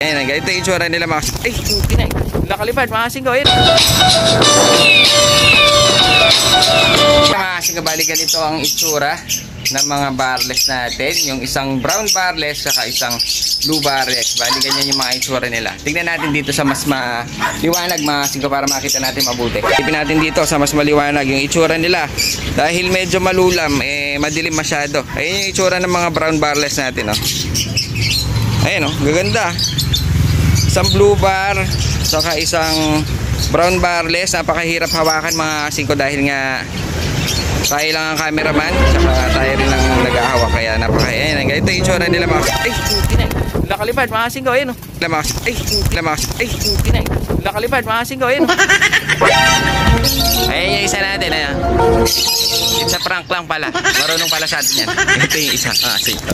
Ayan, ganito yung itsura nila mga... Ay, kinay. Nakalipad, mga singko. Ayan. Mga singko, bali ganito ang itsura ng mga barless natin. Yung isang brown barless saka isang blue barless. Bali ganyan yung mga itsura nila. Tignan natin dito sa mas maliwanag mga singko para makita natin mabuti. Tipin natin dito sa mas maliwanag yung itsura nila. Dahil medyo malulam, madilim masyado. Ayun yung itsura ng mga brown barless natin. Ayan gaganda. Isang blue bar saka isang brown barless. Napakahirap hawakan mga singko dahil nga tayo lang ang cameraman saka tayo rin ang nag-ahawak kaya napakahirap. Ganito yung itsura nila mga... Ay, kinay. Nakalipad mga singko. Ayan Ay, kinay. Nakalipad mga singko. Ayan Ayan yung isa natin. Ayan. It's a prank lang pala. Marunong pala sa atin yan. Ito yung isa. Singko.